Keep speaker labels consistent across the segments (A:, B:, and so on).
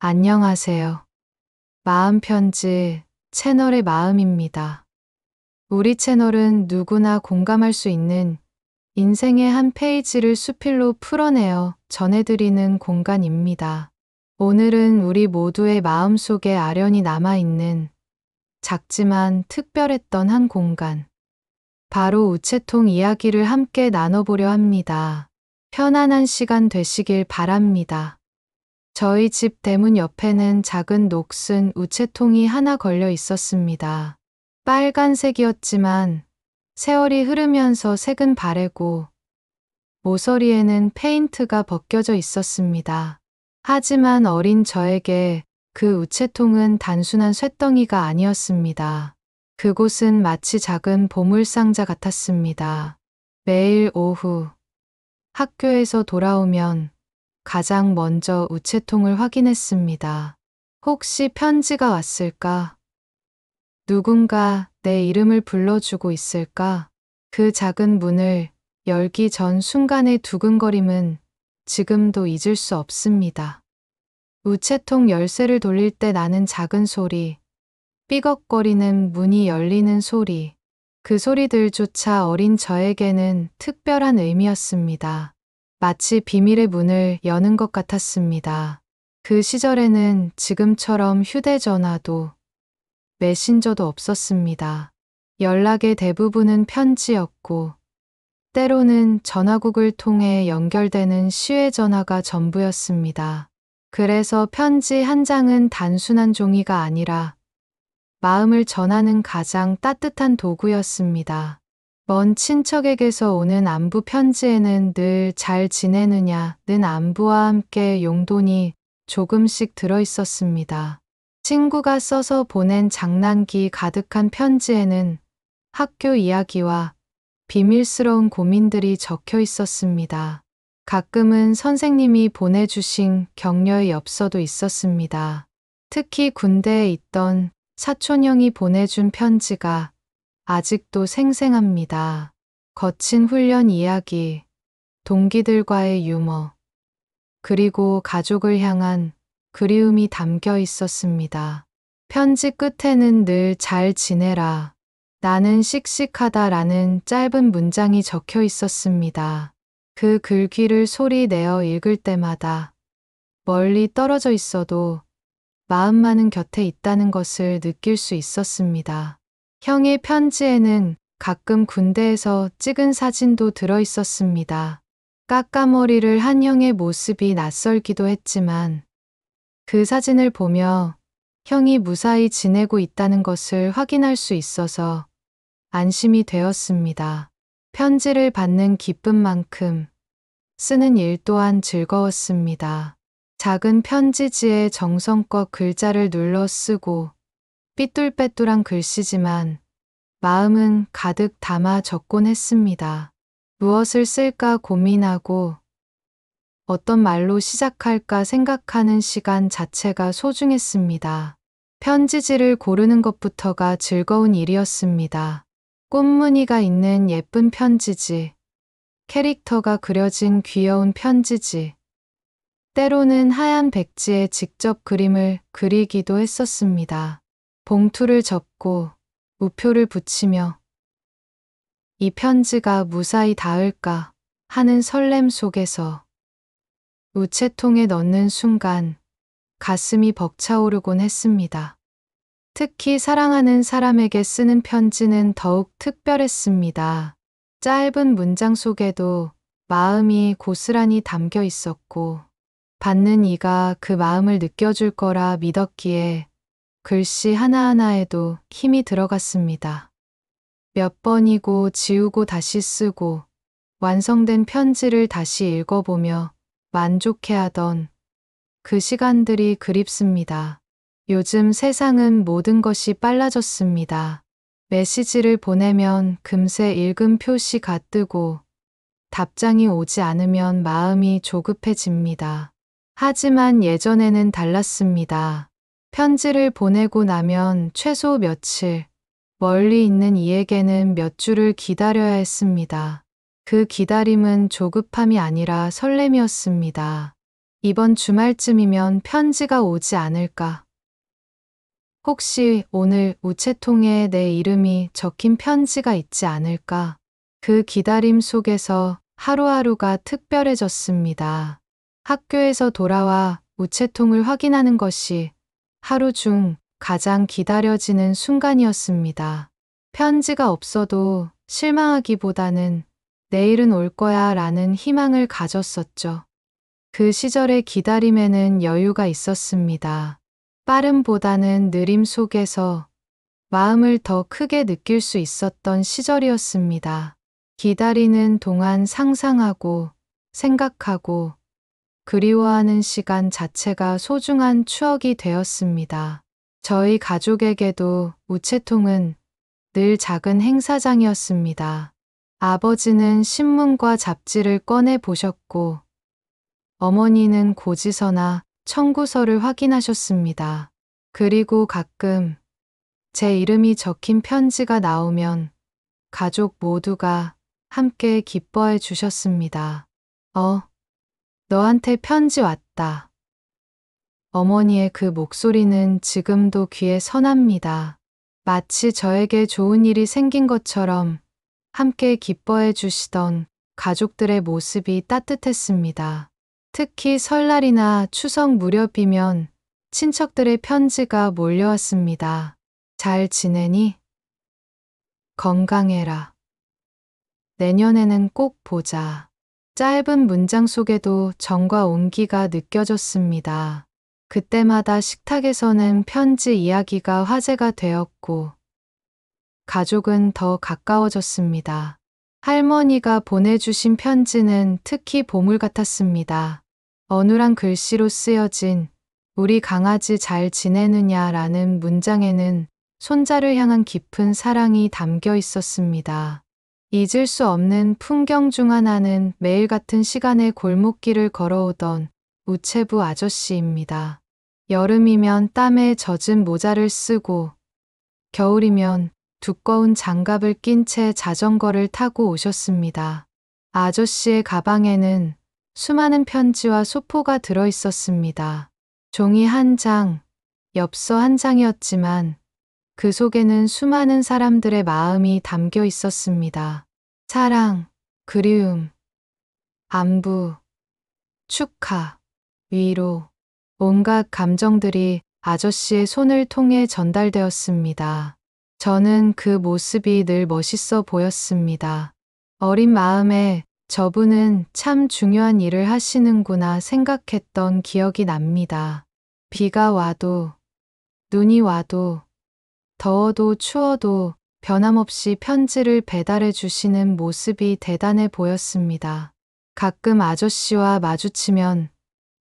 A: 안녕하세요. 마음편지 채널의 마음입니다. 우리 채널은 누구나 공감할 수 있는 인생의 한 페이지를 수필로 풀어내어 전해드리는 공간입니다. 오늘은 우리 모두의 마음속에 아련히 남아있는 작지만 특별했던 한 공간, 바로 우체통 이야기를 함께 나눠보려 합니다. 편안한 시간 되시길 바랍니다. 저희 집 대문 옆에는 작은 녹슨 우체통이 하나 걸려 있었습니다. 빨간색이었지만 세월이 흐르면서 색은 바래고 모서리에는 페인트가 벗겨져 있었습니다. 하지만 어린 저에게 그 우체통은 단순한 쇳덩이가 아니었습니다. 그곳은 마치 작은 보물상자 같았습니다. 매일 오후 학교에서 돌아오면 가장 먼저 우체통을 확인했습니다. 혹시 편지가 왔을까? 누군가 내 이름을 불러주고 있을까? 그 작은 문을 열기 전 순간의 두근거림은 지금도 잊을 수 없습니다. 우체통 열쇠를 돌릴 때 나는 작은 소리, 삐걱거리는 문이 열리는 소리, 그 소리들조차 어린 저에게는 특별한 의미였습니다. 마치 비밀의 문을 여는 것 같았습니다. 그 시절에는 지금처럼 휴대전화도 메신저도 없었습니다. 연락의 대부분은 편지였고 때로는 전화국을 통해 연결되는 시외전화가 전부였습니다. 그래서 편지 한 장은 단순한 종이가 아니라 마음을 전하는 가장 따뜻한 도구였습니다. 먼 친척에게서 오는 안부 편지에는 늘 잘 지내느냐는 안부와 함께 용돈이 조금씩 들어 있었습니다. 친구가 써서 보낸 장난기 가득한 편지에는 학교 이야기와 비밀스러운 고민들이 적혀 있었습니다. 가끔은 선생님이 보내주신 격려의 엽서도 있었습니다. 특히 군대에 있던 사촌형이 보내준 편지가 아직도 생생합니다. 거친 훈련 이야기, 동기들과의 유머, 그리고 가족을 향한 그리움이 담겨 있었습니다. 편지 끝에는 늘 잘 지내라. 나는 씩씩하다라는 짧은 문장이 적혀 있었습니다. 그 글귀를 소리 내어 읽을 때마다 멀리 떨어져 있어도 마음만은 곁에 있다는 것을 느낄 수 있었습니다. 형의 편지에는 가끔 군대에서 찍은 사진도 들어 있었습니다. 까까머리를 한 형의 모습이 낯설기도 했지만 그 사진을 보며 형이 무사히 지내고 있다는 것을 확인할 수 있어서 안심이 되었습니다. 편지를 받는 기쁨만큼 쓰는 일 또한 즐거웠습니다. 작은 편지지에 정성껏 글자를 눌러 쓰고 삐뚤빼뚤한 글씨지만 마음은 가득 담아 적곤 했습니다. 무엇을 쓸까 고민하고 어떤 말로 시작할까 생각하는 시간 자체가 소중했습니다. 편지지를 고르는 것부터가 즐거운 일이었습니다. 꽃무늬가 있는 예쁜 편지지, 캐릭터가 그려진 귀여운 편지지, 때로는 하얀 백지에 직접 그림을 그리기도 했었습니다. 봉투를 접고 우표를 붙이며 이 편지가 무사히 닿을까 하는 설렘 속에서 우체통에 넣는 순간 가슴이 벅차오르곤 했습니다. 특히 사랑하는 사람에게 쓰는 편지는 더욱 특별했습니다. 짧은 문장 속에도 마음이 고스란히 담겨 있었고 받는 이가 그 마음을 느껴줄 거라 믿었기에 글씨 하나하나에도 힘이 들어갔습니다. 몇 번이고 지우고 다시 쓰고 완성된 편지를 다시 읽어보며 만족해하던 그 시간들이 그립습니다. 요즘 세상은 모든 것이 빨라졌습니다. 메시지를 보내면 금세 읽음 표시가 뜨고 답장이 오지 않으면 마음이 조급해집니다. 하지만 예전에는 달랐습니다. 편지를 보내고 나면 최소 며칠, 멀리 있는 이에게는 몇 주를 기다려야 했습니다. 그 기다림은 조급함이 아니라 설렘이었습니다. 이번 주말쯤이면 편지가 오지 않을까. 혹시 오늘 우체통에 내 이름이 적힌 편지가 있지 않을까. 그 기다림 속에서 하루하루가 특별해졌습니다. 학교에서 돌아와 우체통을 확인하는 것이 하루 중 가장 기다려지는 순간이었습니다. 편지가 없어도 실망하기보다는 내일은 올 거야 라는 희망을 가졌었죠. 그 시절의 기다림에는 여유가 있었습니다. 빠름보다는 느림 속에서 마음을 더 크게 느낄 수 있었던 시절이었습니다. 기다리는 동안 상상하고 생각하고 그리워하는 시간 자체가 소중한 추억이 되었습니다. 저희 가족에게도 우체통은 늘 작은 행사장이었습니다. 아버지는 신문과 잡지를 꺼내 보셨고 어머니는 고지서나 청구서를 확인하셨습니다. 그리고 가끔 제 이름이 적힌 편지가 나오면 가족 모두가 함께 기뻐해 주셨습니다. 너한테 편지 왔다. 어머니의 그 목소리는 지금도 귀에 선합니다. 마치 저에게 좋은 일이 생긴 것처럼 함께 기뻐해 주시던 가족들의 모습이 따뜻했습니다. 특히 설날이나 추석 무렵이면 친척들의 편지가 몰려왔습니다. 잘 지내니? 건강해라. 내년에는 꼭 보자. 짧은 문장 속에도 정과 온기가 느껴졌습니다. 그때마다 식탁에서는 편지 이야기가 화제가 되었고 가족은 더 가까워졌습니다. 할머니가 보내주신 편지는 특히 보물 같았습니다. 어눌한 글씨로 쓰여진 우리 강아지 잘 지내느냐라는 문장에는 손자를 향한 깊은 사랑이 담겨 있었습니다. 잊을 수 없는 풍경 중 하나는 매일 같은 시간에 골목길을 걸어오던 우체부 아저씨입니다. 여름이면 땀에 젖은 모자를 쓰고 겨울이면 두꺼운 장갑을 낀 채 자전거를 타고 오셨습니다. 아저씨의 가방에는 수많은 편지와 소포가 들어 있었습니다. 종이 한 장, 엽서 한 장이었지만 그 속에는 수많은 사람들의 마음이 담겨 있었습니다. 사랑, 그리움, 안부, 축하, 위로, 온갖 감정들이 아저씨의 손을 통해 전달되었습니다. 저는 그 모습이 늘 멋있어 보였습니다. 어린 마음에 저분은 참 중요한 일을 하시는구나 생각했던 기억이 납니다. 비가 와도, 눈이 와도, 더워도 추워도 변함없이 편지를 배달해 주시는 모습이 대단해 보였습니다. 가끔 아저씨와 마주치면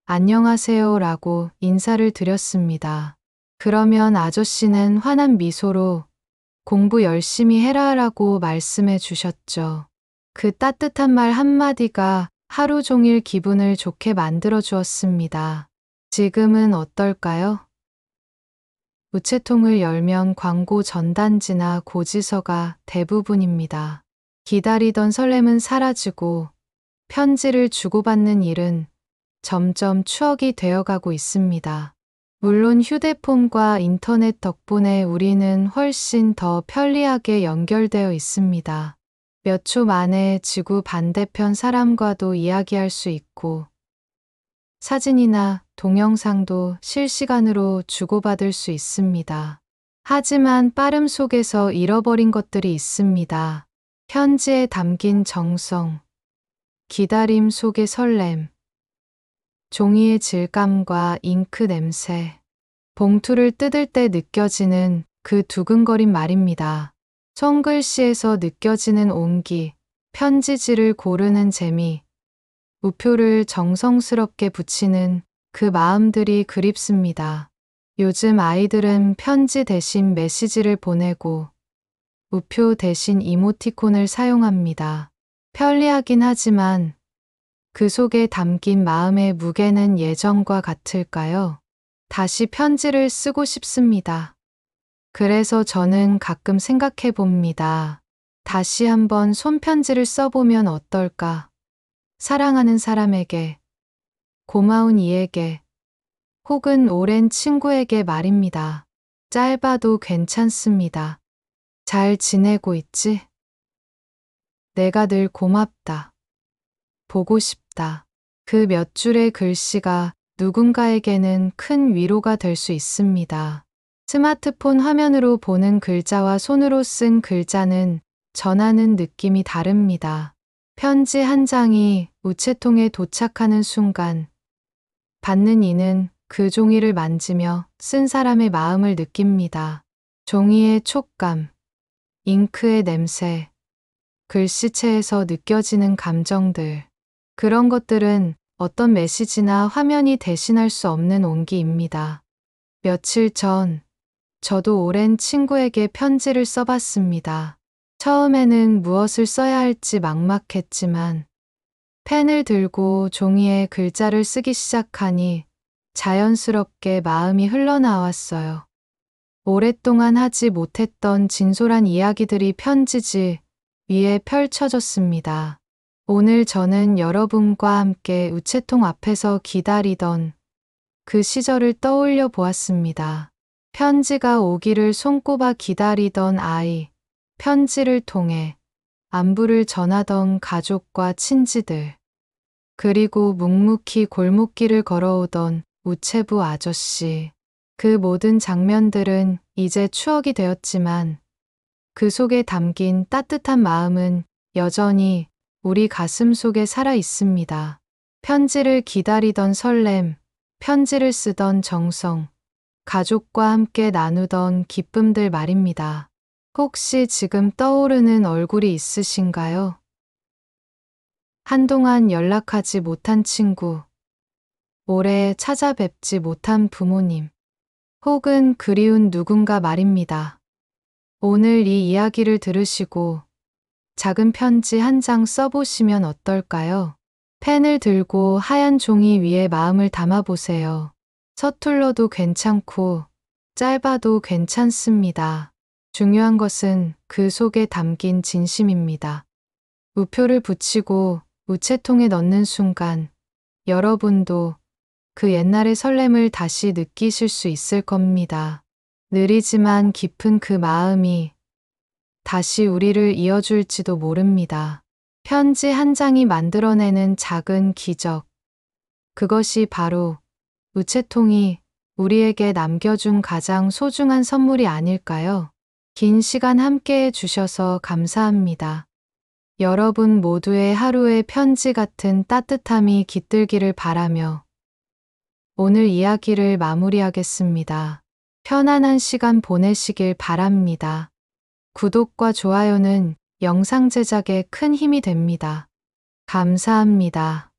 A: 안녕하세요 라고 인사를 드렸습니다. 그러면 아저씨는 환한 미소로 공부 열심히 해라 라고 말씀해 주셨죠. 그 따뜻한 말 한마디가 하루 종일 기분을 좋게 만들어 주었습니다. 지금은 어떨까요? 우체통을 열면 광고 전단지나 고지서가 대부분입니다. 기다리던 설렘은 사라지고 편지를 주고받는 일은 점점 추억이 되어가고 있습니다. 물론 휴대폰과 인터넷 덕분에 우리는 훨씬 더 편리하게 연결되어 있습니다. 몇 초 만에 지구 반대편 사람과도 이야기할 수 있고 사진이나 동영상도 실시간으로 주고받을 수 있습니다. 하지만 빠름 속에서 잃어버린 것들이 있습니다. 편지에 담긴 정성, 기다림 속의 설렘, 종이의 질감과 잉크 냄새, 봉투를 뜯을 때 느껴지는 그 두근거림 말입니다. 손글씨에서 느껴지는 온기, 편지지를 고르는 재미, 우표를 정성스럽게 붙이는 그 마음들이 그립습니다. 요즘 아이들은 편지 대신 메시지를 보내고 우표 대신 이모티콘을 사용합니다. 편리하긴 하지만 그 속에 담긴 마음의 무게는 예전과 같을까요? 다시 편지를 쓰고 싶습니다. 그래서 저는 가끔 생각해 봅니다. 다시 한번 손편지를 써보면 어떨까? 사랑하는 사람에게, 고마운 이에게 혹은 오랜 친구에게 말입니다. 짧아도 괜찮습니다. 잘 지내고 있지? 내가 늘 고맙다. 보고 싶다. 그 몇 줄의 글씨가 누군가에게는 큰 위로가 될 수 있습니다. 스마트폰 화면으로 보는 글자와 손으로 쓴 글자는 전하는 느낌이 다릅니다. 편지 한 장이 우체통에 도착하는 순간 받는 이는 그 종이를 만지며 쓴 사람의 마음을 느낍니다. 종이의 촉감, 잉크의 냄새, 글씨체에서 느껴지는 감정들. 그런 것들은 어떤 메시지나 화면이 대신할 수 없는 온기입니다. 며칠 전 저도 오랜 친구에게 편지를 써봤습니다. 처음에는 무엇을 써야 할지 막막했지만 펜을 들고 종이에 글자를 쓰기 시작하니 자연스럽게 마음이 흘러나왔어요. 오랫동안 하지 못했던 진솔한 이야기들이 편지지 위에 펼쳐졌습니다. 오늘 저는 여러분과 함께 우체통 앞에서 기다리던 그 시절을 떠올려 보았습니다. 편지가 오기를 손꼽아 기다리던 아이, 편지를 통해 안부를 전하던 가족과 친지들, 그리고 묵묵히 골목길을 걸어오던 우체부 아저씨. 그 모든 장면들은 이제 추억이 되었지만 그 속에 담긴 따뜻한 마음은 여전히 우리 가슴 속에 살아 있습니다. 편지를 기다리던 설렘, 편지를 쓰던 정성, 가족과 함께 나누던 기쁨들 말입니다. 혹시 지금 떠오르는 얼굴이 있으신가요? 한동안 연락하지 못한 친구, 오래 찾아뵙지 못한 부모님, 혹은 그리운 누군가 말입니다. 오늘 이 이야기를 들으시고 작은 편지 한 장 써보시면 어떨까요? 펜을 들고 하얀 종이 위에 마음을 담아보세요. 서툴러도 괜찮고 짧아도 괜찮습니다. 중요한 것은 그 속에 담긴 진심입니다. 우표를 붙이고 우체통에 넣는 순간 여러분도 그 옛날의 설렘을 다시 느끼실 수 있을 겁니다. 느리지만 깊은 그 마음이 다시 우리를 이어줄지도 모릅니다. 편지 한 장이 만들어내는 작은 기적. 그것이 바로 우체통이 우리에게 남겨준 가장 소중한 선물이 아닐까요? 긴 시간 함께해 주셔서 감사합니다. 여러분 모두의 하루의 편지 같은 따뜻함이 깃들기를 바라며 오늘 이야기를 마무리하겠습니다. 편안한 시간 보내시길 바랍니다. 구독과 좋아요는 영상 제작에 큰 힘이 됩니다. 감사합니다.